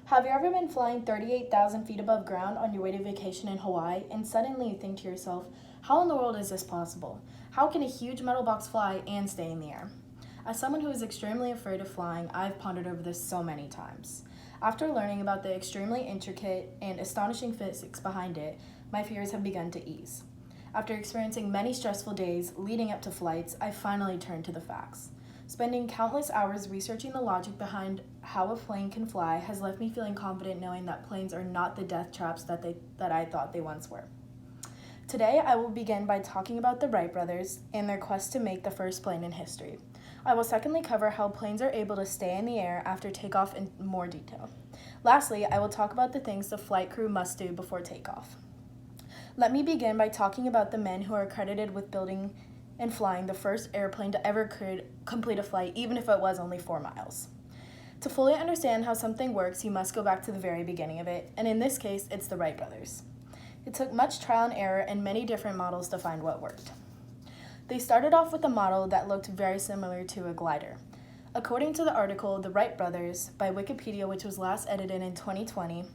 Have you ever been flying 38,000 feet above ground on your way to vacation in Hawaii and suddenly you think to yourself, how in the world is this possible? How can a huge metal box fly and stay in the air? As someone who is extremely afraid of flying, I've pondered over this so many times. After learning about the extremely intricate and astonishing physics behind it, my fears have begun to ease. After experiencing many stressful days leading up to flights, I finally turned to the facts. Spending countless hours researching the logic behind how a plane can fly has left me feeling confident knowing that planes are not the death traps that I thought they once were. Today, I will begin by talking about the Wright brothers and their quest to make the first plane in history. I will secondly cover how planes are able to stay in the air after takeoff in more detail. Lastly, I will talk about the things the flight crew must do before takeoff. Let me begin by talking about the men who are credited with building and flying the first airplane to ever complete a flight, even if it was only 4 miles. To fully understand how something works, you must go back to the very beginning of it, and in this case, it's the Wright brothers. It took much trial and error and many different models to find what worked. They started off with a model that looked very similar to a glider. According to the article, The Wright Brothers, by Wikipedia, which was last edited in 2020,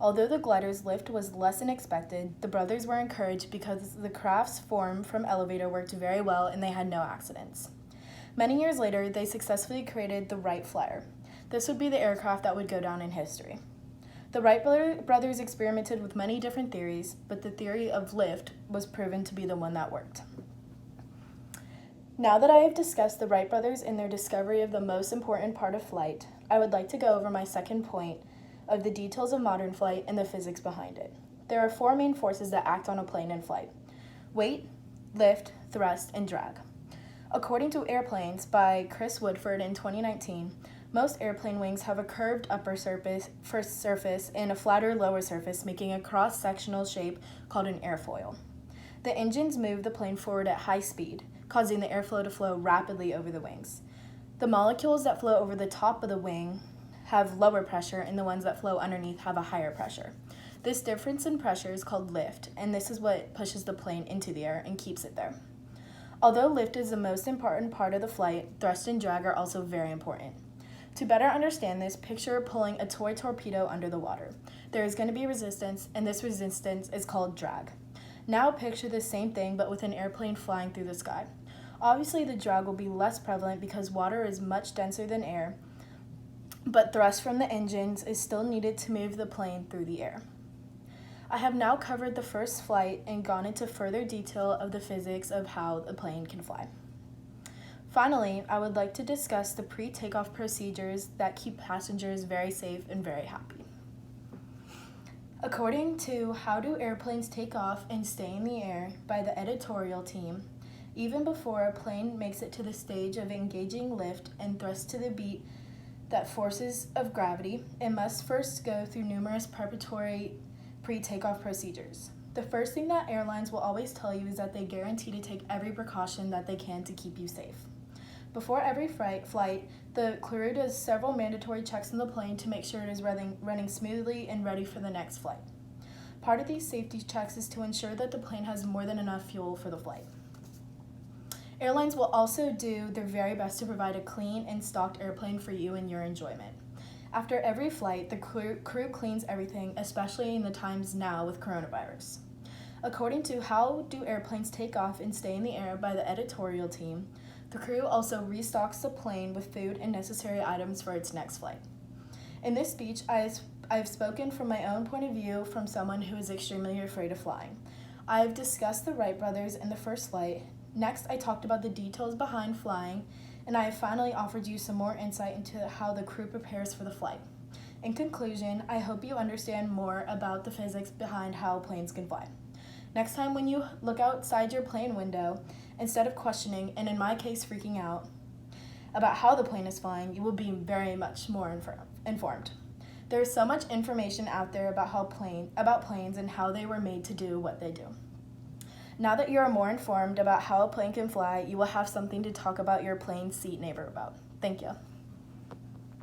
although the glider's lift was less than expected, the brothers were encouraged because the craft's form from elevator worked very well and they had no accidents. Many years later, they successfully created the Wright Flyer. This would be the aircraft that would go down in history. The Wright brothers experimented with many different theories, but the theory of lift was proven to be the one that worked. Now that I have discussed the Wright brothers and their discovery of the most important part of flight, I would like to go over my second point of the details of modern flight and the physics behind it. There are 4 main forces that act on a plane in flight: weight, lift, thrust, and drag. According to Airplanes by Chris Woodford in 2019, most airplane wings have a curved upper surface and a flatter lower surface, making a cross-sectional shape called an airfoil. The engines move the plane forward at high speed, causing the airflow to flow rapidly over the wings. The molecules that flow over the top of the wing have lower pressure, and the ones that flow underneath have a higher pressure. This difference in pressure is called lift, and this is what pushes the plane into the air and keeps it there. Although lift is the most important part of the flight, thrust and drag are also very important. To better understand this, picture pulling a toy torpedo under the water. There is going to be resistance, and this resistance is called drag. Now picture the same thing, but with an airplane flying through the sky. Obviously, the drag will be less prevalent because water is much denser than air, but thrust from the engines is still needed to move the plane through the air. I have now covered the first flight and gone into further detail of the physics of how the plane can fly. Finally, I would like to discuss the pre-takeoff procedures that keep passengers very safe and very happy. According to How Do Airplanes Take Off and Stay in the Air by the editorial team, even before a plane makes it to the stage of engaging lift and thrust to the beat that forces of gravity, it must first go through numerous preparatory pre-takeoff procedures. The first thing that airlines will always tell you is that they guarantee to take every precaution that they can to keep you safe. Before every flight, the crew does several mandatory checks on the plane to make sure it is running smoothly and ready for the next flight. Part of these safety checks is to ensure that the plane has more than enough fuel for the flight. Airlines will also do their very best to provide a clean and stocked airplane for you and your enjoyment. After every flight, the crew cleans everything, especially in the times now with coronavirus. According to How Do Airplanes Take Off and Stay in the Air by the editorial team, the crew also restocks the plane with food and necessary items for its next flight. In this speech, I've spoken from my own point of view from someone who is extremely afraid of flying. I've discussed the Wright brothers in the first flight. Next, I talked about the details behind flying, and I have finally offered you some more insight into how the crew prepares for the flight. In conclusion, I hope you understand more about the physics behind how planes can fly. Next time when you look outside your plane window, instead of questioning, and in my case freaking out, about how the plane is flying, you will be very much more informed. There is so much information out there about planes and how they were made to do what they do. Now that you are more informed about how a plane can fly, you will have something to talk about your plane seat neighbor about. Thank you.